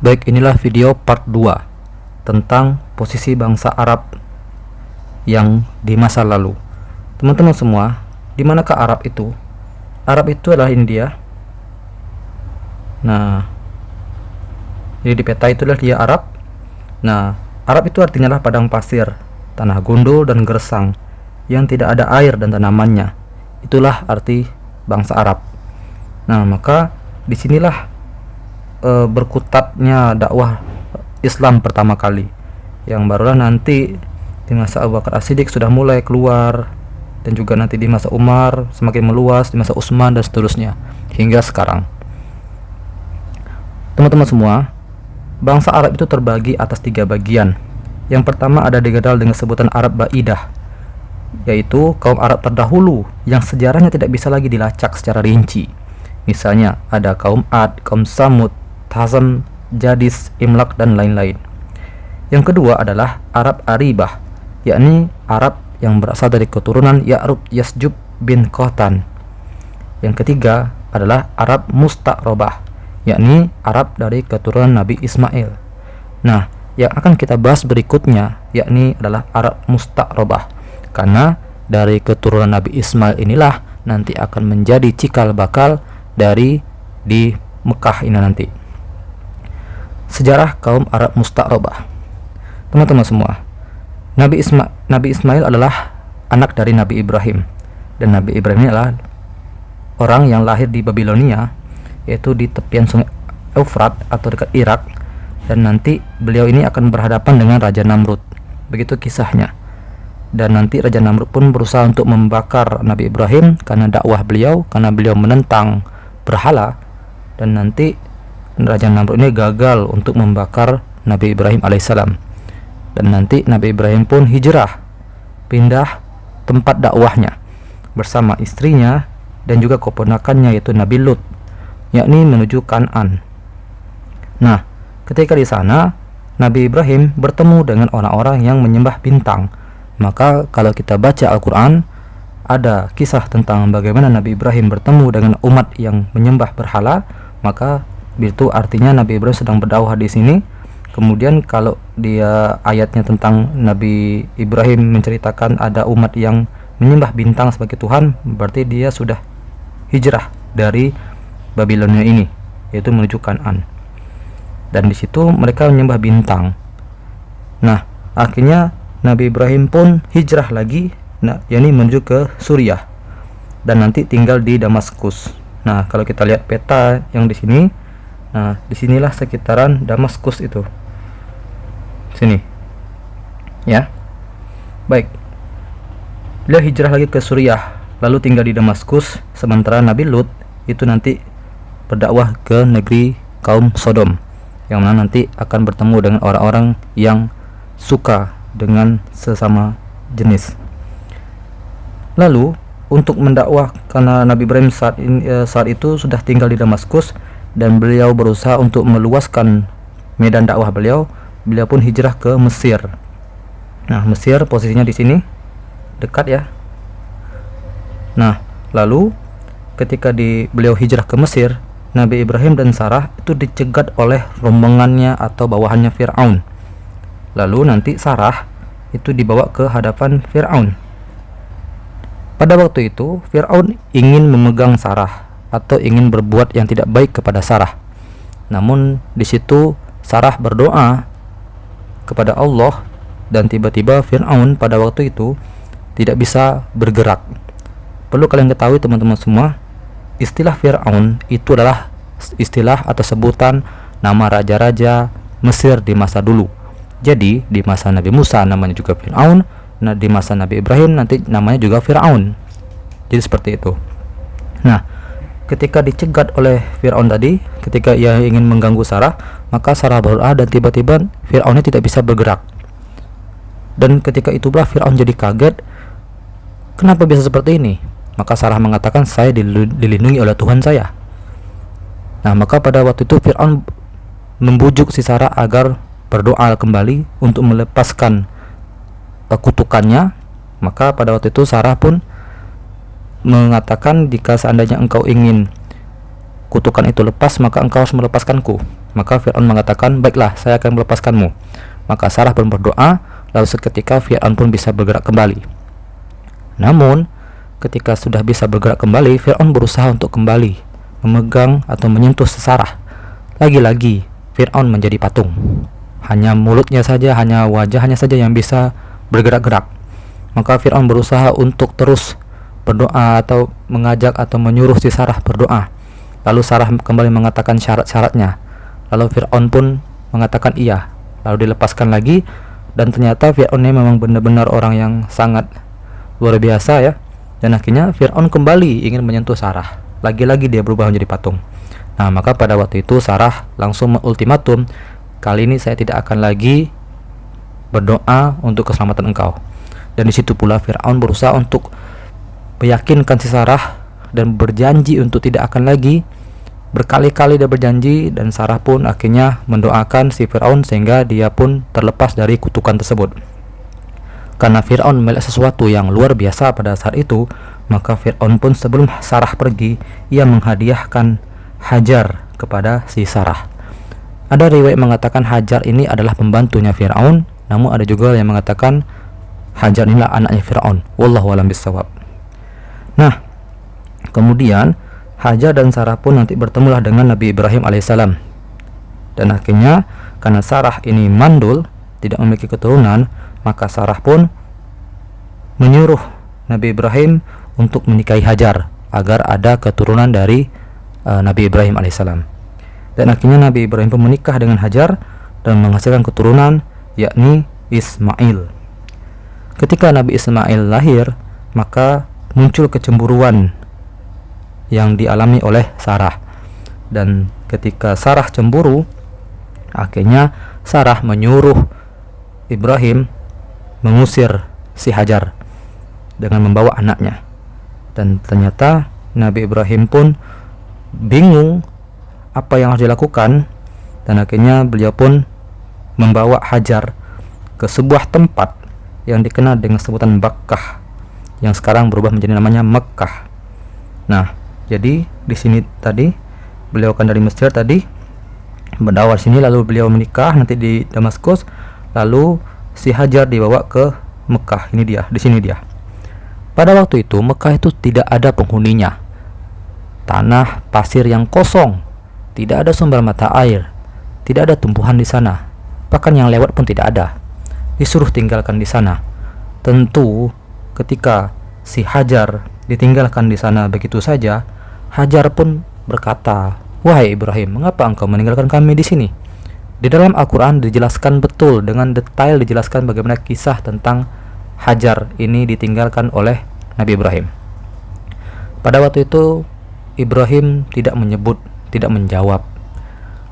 Baik, inilah video part 2 tentang posisi bangsa Arab yang di masa lalu. Teman-teman semua, di manakah Arab itu? Arab itu adalah India. Nah, jadi di peta itu adalah dia Arab. Nah, Arab itu artinya adalah padang pasir, tanah gundul dan gersang yang tidak ada air dan tanamannya. Itulah arti bangsa Arab. Nah, maka disinilah berkutatnya dakwah Islam pertama kali, yang barulah nanti di masa Abu Bakar As-Siddiq sudah mulai keluar, dan juga nanti di masa Umar semakin meluas, di masa Utsman dan seterusnya hingga sekarang. Teman-teman semua, bangsa Arab itu terbagi atas 3 bagian. Yang pertama ada dikenal dengan sebutan Arab Ba'idah, yaitu kaum Arab terdahulu yang sejarahnya tidak bisa lagi dilacak secara rinci. Misalnya ada kaum Ad, kaum Samud, Hazm, Jadis, Imlak, dan lain-lain. Yang kedua adalah Arab Aribah, yakni Arab yang berasal dari keturunan Ya'rub Yasjub bin Qahtan. Yang ketiga adalah Arab Musta'robah, yakni Arab dari keturunan Nabi Ismail. Nah, yang akan kita bahas berikutnya yakni adalah Arab Musta'robah, karena dari keturunan Nabi Ismail inilah nanti akan menjadi cikal bakal dari di Mekah ini nanti. Sejarah kaum Arab Musta'robah. Teman-teman semua, Nabi Ismail adalah anak dari Nabi Ibrahim, dan Nabi Ibrahim ini adalah orang yang lahir di Babilonia, yaitu di tepian sungai Eufrat atau dekat Irak, dan nanti beliau ini akan berhadapan dengan Raja Namrud. Begitu kisahnya. Dan nanti Raja Namrud pun berusaha untuk membakar Nabi Ibrahim karena dakwah beliau, karena beliau menentang berhala, dan nanti Raja Namrud ini gagal untuk membakar Nabi Ibrahim alaihissalam. Dan nanti Nabi Ibrahim pun hijrah, pindah tempat dakwahnya bersama istrinya dan juga keponakannya, yaitu Nabi Lut, yakni menuju Kan'an. Nah, ketika di sana Nabi Ibrahim bertemu dengan orang-orang yang menyembah bintang. Maka kalau kita baca Al-Quran, ada kisah tentang bagaimana Nabi Ibrahim bertemu dengan umat yang menyembah berhala. Maka itu artinya Nabi Ibrahim sedang berdakwah di sini. Kemudian kalau dia ayatnya tentang Nabi Ibrahim menceritakan ada umat yang menyembah bintang sebagai Tuhan, berarti dia sudah hijrah dari Babilonia ini, yaitu menuju Kan'an. Dan di situ mereka menyembah bintang. Nah, akhirnya Nabi Ibrahim pun hijrah lagi, yakni menuju ke Suriah, dan nanti tinggal di Damaskus. Nah, kalau kita lihat peta yang di sini, nah disinilah sekitaran Damaskus itu, sini, ya. Baik, dia hijrah lagi ke Suriah, lalu tinggal di Damaskus. Sementara Nabi Lut itu nanti berdakwah ke negeri kaum Sodom, yang mana nanti akan bertemu dengan orang-orang yang suka dengan sesama jenis. Lalu untuk mendakwah, karena Nabi Ibrahim saat itu sudah tinggal di Damaskus, dan beliau berusaha untuk meluaskan medan dakwah beliau pun hijrah ke Mesir. Nah, Mesir posisinya di sini, dekat ya. Nah, lalu ketika beliau hijrah ke Mesir, Nabi Ibrahim dan Sarah itu dicegat oleh rombongannya atau bawahannya Fir'aun. Lalu nanti Sarah itu dibawa ke hadapan Fir'aun. Pada waktu itu Fir'aun ingin memegang Sarah atau ingin berbuat yang tidak baik kepada Sarah. Namun di situ Sarah berdoa kepada Allah, dan tiba-tiba Fir'aun pada waktu itu tidak bisa bergerak. Perlu kalian ketahui teman-teman semua, istilah Fir'aun itu adalah istilah atau sebutan nama raja-raja Mesir di masa dulu. Jadi di masa Nabi Musa namanya juga Fir'aun, nah di masa Nabi Ibrahim nanti namanya juga Fir'aun. Jadi seperti itu. Nah, ketika dicegat oleh Fir'aun tadi, ketika ia ingin mengganggu Sarah, maka Sarah berdoa dan tiba-tiba Fir'aunnya tidak bisa bergerak. Dan ketika itulah Fir'aun jadi kaget, kenapa bisa seperti ini? Maka Sarah mengatakan, saya dilindungi oleh Tuhan saya. Nah, maka pada waktu itu Fir'aun membujuk si Sarah agar berdoa kembali untuk melepaskan kutukannya. Maka pada waktu itu Sarah pun mengatakan, jika seandainya engkau ingin kutukan itu lepas, maka engkau harus melepaskanku. Maka Fir'aun mengatakan, baiklah, saya akan melepaskanmu. Maka Sarah pun berdoa, lalu seketika Fir'aun pun bisa bergerak kembali. Namun ketika sudah bisa bergerak kembali, Fir'aun berusaha untuk kembali memegang atau menyentuh Sarah. Lagi-lagi Fir'aun menjadi patung. Hanya mulutnya saja, hanya wajahnya saja yang bisa bergerak-gerak. Maka Fir'aun berusaha untuk terus berdoa atau mengajak atau menyuruh si Sarah berdoa. Lalu Sarah kembali mengatakan syarat-syaratnya. Lalu Fir'aun pun mengatakan iya. Lalu dilepaskan lagi, dan ternyata Fir'aun ini memang benar-benar orang yang sangat luar biasa ya. Dan akhirnya Fir'aun kembali ingin menyentuh Sarah. Lagi-lagi dia berubah menjadi patung. Nah, maka pada waktu itu Sarah langsung mengultimatum, kali ini saya tidak akan lagi berdoa untuk keselamatan engkau. Dan di situ pula Fir'aun berusaha untuk meyakinkan si Sarah dan berjanji untuk tidak akan lagi. Berkali-kali dia berjanji, dan Sarah pun akhirnya mendoakan si Fir'aun sehingga dia pun terlepas dari kutukan tersebut. Karena Fir'aun melihat sesuatu yang luar biasa pada saat itu, maka Fir'aun pun sebelum Sarah pergi, ia menghadiahkan Hajar kepada si Sarah. Ada riwayat mengatakan Hajar ini adalah pembantunya Fir'aun, namun ada juga yang mengatakan Hajar inilah anaknya Fir'aun. Wallahu a'lam bishawab. Nah, kemudian Hajar dan Sarah pun nanti bertemulah dengan Nabi Ibrahim alaihissalam. Dan akhirnya karena Sarah ini mandul, tidak memiliki keturunan, maka Sarah pun menyuruh Nabi Ibrahim untuk menikahi Hajar agar ada keturunan dari Nabi Ibrahim alaihissalam. Dan akhirnya Nabi Ibrahim pun menikah dengan Hajar dan menghasilkan keturunan, yakni Ismail. Ketika Nabi Ismail lahir, maka muncul kecemburuan yang dialami oleh Sarah. Dan ketika Sarah cemburu, akhirnya Sarah menyuruh Ibrahim mengusir si Hajar dengan membawa anaknya. Dan ternyata Nabi Ibrahim pun bingung apa yang harus dilakukan, dan akhirnya beliau pun membawa Hajar ke sebuah tempat yang dikenal dengan sebutan Bakkah, yang sekarang berubah menjadi namanya Mekkah. Nah, jadi di sini tadi beliau kan dari Mesir tadi berdakwah sini, lalu beliau menikah nanti di Damaskus, lalu si Hajar dibawa ke Mekkah. Ini dia, di sini dia. Pada waktu itu Mekkah itu tidak ada penghuninya. Tanah pasir yang kosong, tidak ada sumber mata air, tidak ada tumbuhan di sana. Bahkan yang lewat pun tidak ada. Disuruh tinggalkan di sana. Tentu ketika si Hajar ditinggalkan di sana begitu saja, Hajar pun berkata, "Wahai Ibrahim, mengapa engkau meninggalkan kami di sini?" Di dalam Al-Quran dijelaskan betul, dengan detail dijelaskan bagaimana kisah tentang Hajar ini ditinggalkan oleh Nabi Ibrahim. Pada waktu itu Ibrahim tidak menyebut, tidak menjawab.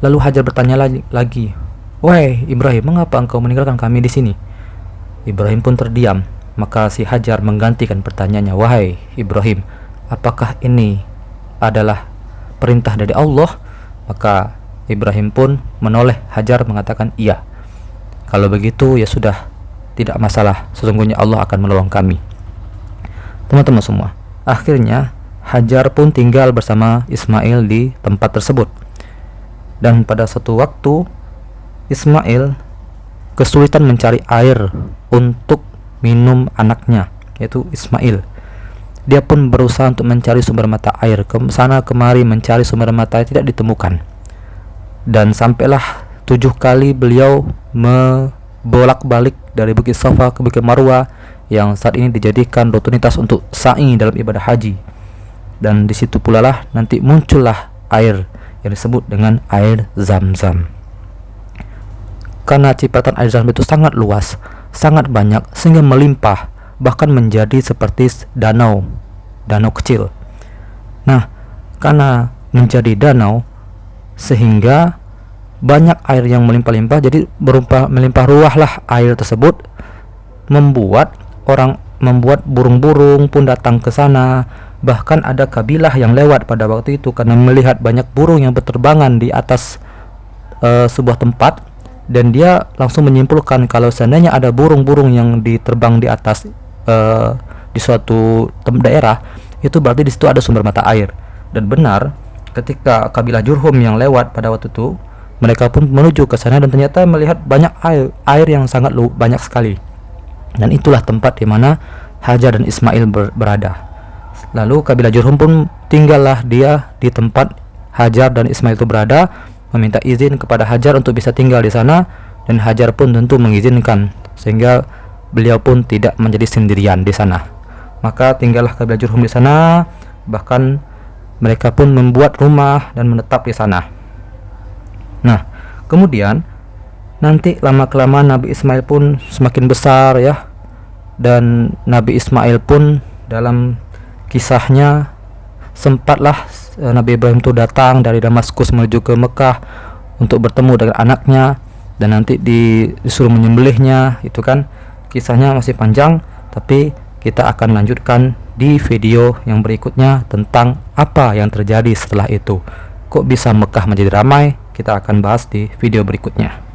Lalu Hajar bertanya lagi, "Wahai Ibrahim, mengapa engkau meninggalkan kami di sini?" Ibrahim pun terdiam. Maka si Hajar menggantikan pertanyaannya, "Wahai Ibrahim, apakah ini adalah perintah dari Allah?" Maka Ibrahim pun menoleh Hajar mengatakan, "Iya. Kalau begitu ya sudah, tidak masalah, sesungguhnya Allah akan menolong kami." Teman-teman semua, akhirnya Hajar pun tinggal bersama Ismail di tempat tersebut. Dan pada suatu waktu Ismail kesulitan mencari air untuk minum anaknya, yaitu Ismail. Dia pun berusaha untuk mencari sumber mata air, ke sana kemari mencari sumber mata air, tidak ditemukan. Dan sampailah 7 kali beliau bolak-balik dari Bukit Safa ke Bukit Marwah, yang saat ini dijadikan rutinitas untuk sa'i dalam ibadah haji. Dan di situ pula lah nanti muncullah air yang disebut dengan air Zam-Zam. Karena cipratan air Zam-Zam itu sangat luas, sangat banyak, sehingga melimpah, bahkan menjadi seperti danau kecil. Nah, karena menjadi danau, sehingga banyak air yang melimpah-limpah, jadi melimpah ruahlah air tersebut, membuat burung-burung pun datang ke sana. Bahkan ada kabilah yang lewat pada waktu itu karena melihat banyak burung yang berterbangan di atas sebuah tempat, dan dia langsung menyimpulkan kalau seandainya ada burung-burung yang diterbang di atas di suatu daerah, itu berarti di situ ada sumber mata air. Dan benar, ketika kabilah Jurhum yang lewat pada waktu itu, mereka pun menuju ke sana dan ternyata melihat banyak air yang sangat banyak sekali. Dan itulah tempat di mana Hajar dan Ismail berada. Lalu kabilah Jurhum pun tinggallah dia di tempat Hajar dan Ismail itu berada, meminta izin kepada Hajar untuk bisa tinggal di sana, dan Hajar pun tentu mengizinkan, sehingga beliau pun tidak menjadi sendirian di sana. Maka tinggallah kabilah Jurhum di sana, bahkan mereka pun membuat rumah dan menetap di sana. Nah, kemudian nanti lama-kelamaan Nabi Ismail pun semakin besar ya. Dan Nabi Ismail pun dalam kisahnya sempatlah Nabi Ibrahim itu datang dari Damaskus menuju ke Mekah untuk bertemu dengan anaknya, dan nanti disuruh menyembelihnya. Itu kan kisahnya masih panjang, tapi kita akan lanjutkan di video yang berikutnya tentang apa yang terjadi setelah itu. Kok bisa Mekah menjadi ramai? Kita akan bahas di video berikutnya.